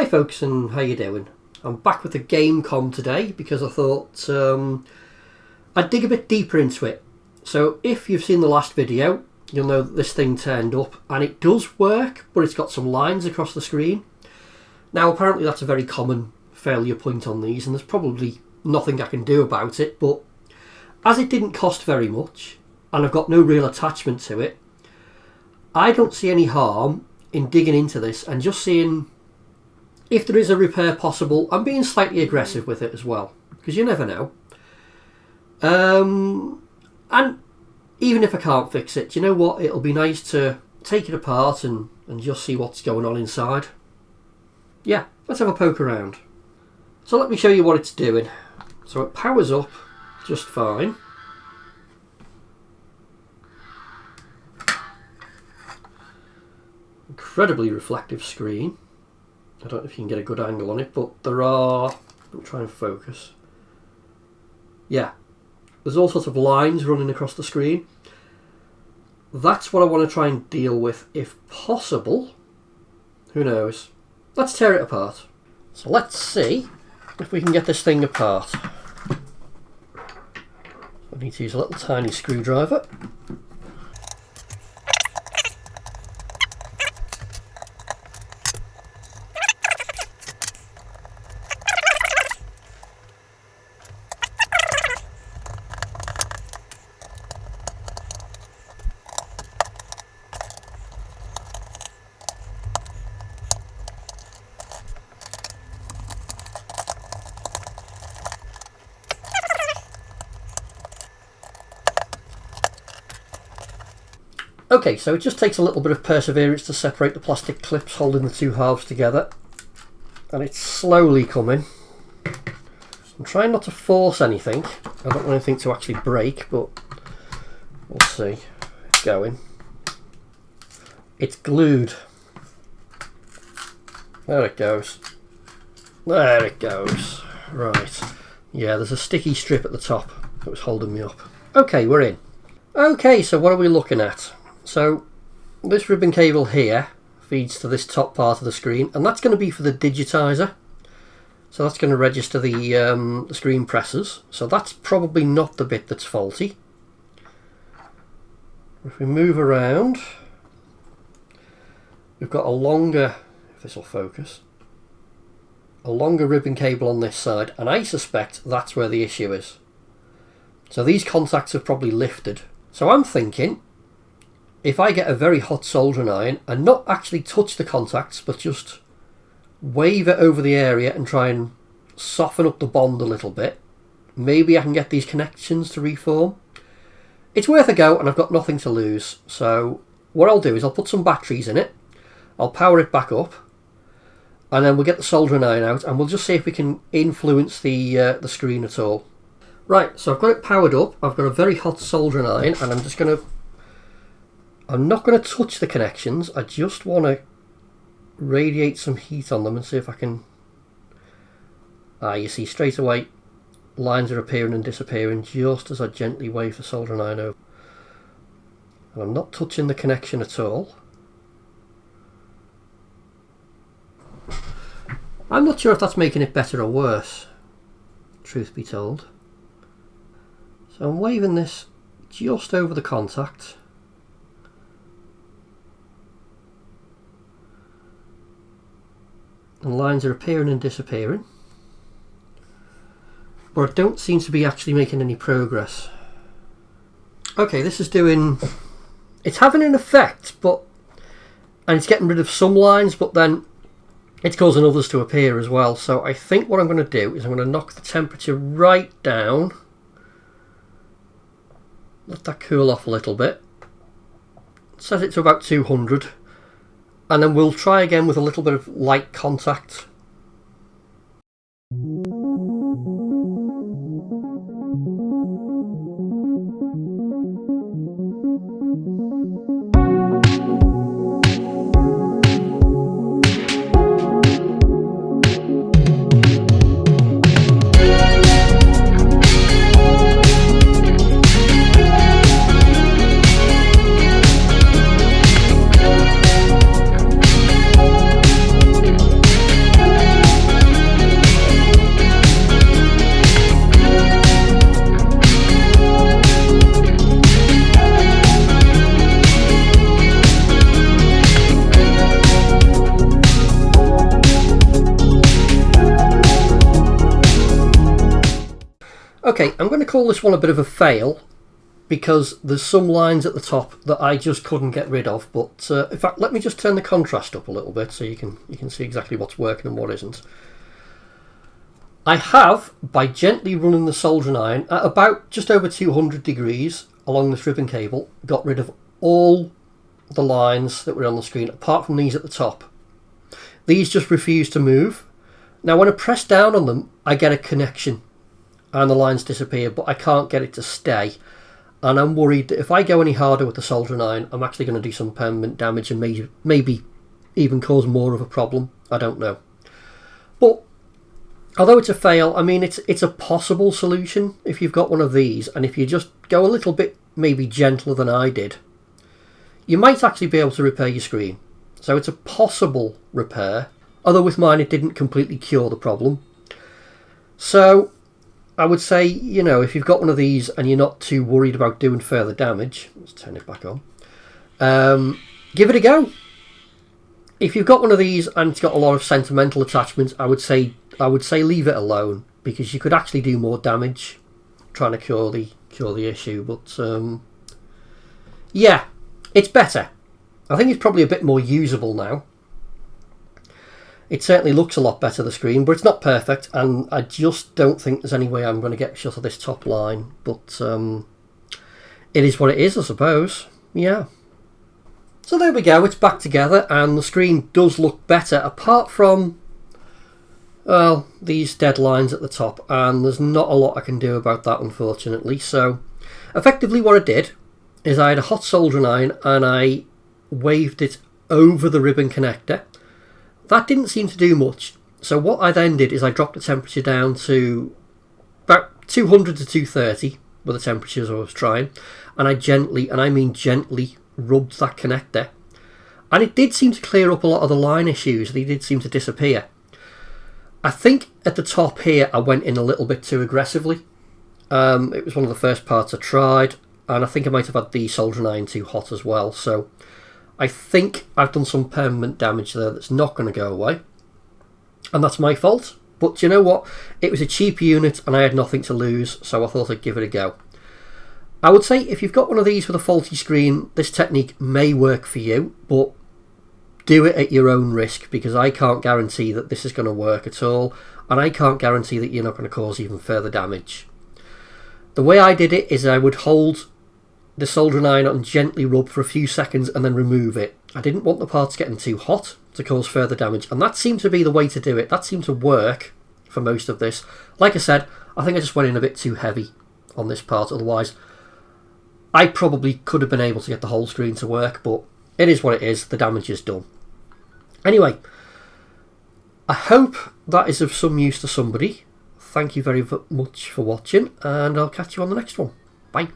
Hi folks, and how you doing? I'm back with the Gamecom today because I thought I'd dig a bit deeper into it. So if you've seen the last video, you'll know that this thing turned up, and it does work, but it's got some lines across the screen. Now apparently that's a very common failure point on these, and there's probably nothing I can do about it, but as it didn't cost very much, and I've got no real attachment to it, I don't see any harm in digging into this and just seeing if there is a repair possible. I'm being slightly aggressive with it as well, because you never know. And even if I can't fix it, you know what? It'll be nice to take it apart and just see what's going on inside. Yeah, let's have a poke around. So let me show you what it's doing. So it powers up just fine. Incredibly reflective screen. I don't know if you can get a good angle on it, but there are... I'll try and focus. Yeah, there's all sorts of lines running across the screen. That's what I want to try and deal with if possible. Who knows? Let's tear it apart. So let's see if we can get this thing apart. I need to use a little tiny screwdriver. Okay, so it just takes a little bit of perseverance to separate the plastic clips holding the two halves together, and it's slowly coming. I'm trying not to force anything. I don't want anything to actually break, but we'll see. It's going. It's glued. There it goes. There it goes. Right. Yeah, there's a sticky strip at the top that was holding me up. Okay, we're in. Okay, so what are we looking at? So this ribbon cable here feeds to this top part of the screen, and that's going to be for the digitizer. So that's going to register the screen presses. So that's probably not the bit that's faulty. If we move around, we've got a longer, if this will focus, a longer ribbon cable on this side, and I suspect that's where the issue is. So these contacts have probably lifted. So I'm thinking, if I get a very hot soldering iron and not actually touch the contacts, but just wave it over the area and try and soften up the bond a little bit, maybe I can get these connections to reform. It's worth a go, and I've got nothing to lose. So what I'll do is I'll put some batteries in it, I'll power it back up, and then we'll get the soldering iron out, and we'll just see if we can influence the screen at all. Right, so I've got it powered up, I've got a very hot soldering iron, and I'm not going to touch the connections. I just want to radiate some heat on them and see if I can... you see straight away lines are appearing and disappearing just as I gently wave the soldering iron over. And I'm not touching the connection at all. I'm not sure if that's making it better or worse, truth be told. So I'm waving this just over the contact. And lines are appearing and disappearing, but I don't seem to be actually making any progress. Okay, this is doing... It's having an effect, and it's getting rid of some lines, but then it's causing others to appear as well. So I think what I'm going to do is I'm going to knock the temperature right down, let that cool off a little bit, set it to about 200. And then we'll try again with a little bit of light contact. Okay, I'm going to call this one a bit of a fail because there's some lines at the top that I just couldn't get rid of. But in fact, let me just turn the contrast up a little bit so you can see exactly what's working and what isn't. I have, by gently running the soldering iron at about just over 200 degrees along this ribbon cable, got rid of all the lines that were on the screen apart from these at the top. These just refuse to move. Now when I press down on them, I get a connection and the lines disappear, but I can't get it to stay. And I'm worried that if I go any harder with the soldering iron, I'm actually going to do some permanent damage and maybe even cause more of a problem. I don't know. But although it's a fail, I mean, it's a possible solution if you've got one of these, and if you just go a little bit maybe gentler than I did, you might actually be able to repair your screen. So it's a possible repair, although with mine it didn't completely cure the problem. So I would say, you know, if you've got one of these and you're not too worried about doing further damage, let's turn it back on, give it a go. If you've got one of these and it's got a lot of sentimental attachments, I would say leave it alone, because you could actually do more damage trying to cure the issue. But yeah, it's better. I think it's probably a bit more usable now. It certainly looks a lot better, the screen, but it's not perfect, and I just don't think there's any way I'm going to get shut of this top line. But it is what it is, I suppose. Yeah. So there we go, it's back together, and the screen does look better, apart from, well, these dead lines at the top, and there's not a lot I can do about that, unfortunately. So effectively what I did is I had a hot soldering iron and I waved it over the ribbon connector. That didn't seem to do much, so what I then did is I dropped the temperature down to about 200 to 230 were the temperatures I was trying, and I gently, and I mean gently, rubbed that connector, and it did seem to clear up a lot of the line issues. They did seem to disappear. I think at the top here I went in a little bit too aggressively. It was one of the first parts I tried, and I think I might have had the soldering iron too hot as well, so I think I've done some permanent damage there that's not going to go away, and that's my fault. But you know what? It was a cheap unit and I had nothing to lose, so I thought I'd give it a go. I would say if you've got one of these with a faulty screen, this technique may work for you, but do it at your own risk, because I can't guarantee that this is going to work at all, and I can't guarantee that you're not going to cause even further damage. The way I did it is I would hold the soldering iron and gently rub for a few seconds and then remove it. I didn't want the parts getting too hot to cause further damage, and that seemed to be the way to do it. That seemed to work for most of this. Like I said, I think I just went in a bit too heavy on this part, otherwise I probably could have been able to get the whole screen to work, but it is what it is, the damage is done. Anyway, I hope that is of some use to somebody. Thank you very much for watching, and I'll catch you on the next one. Bye.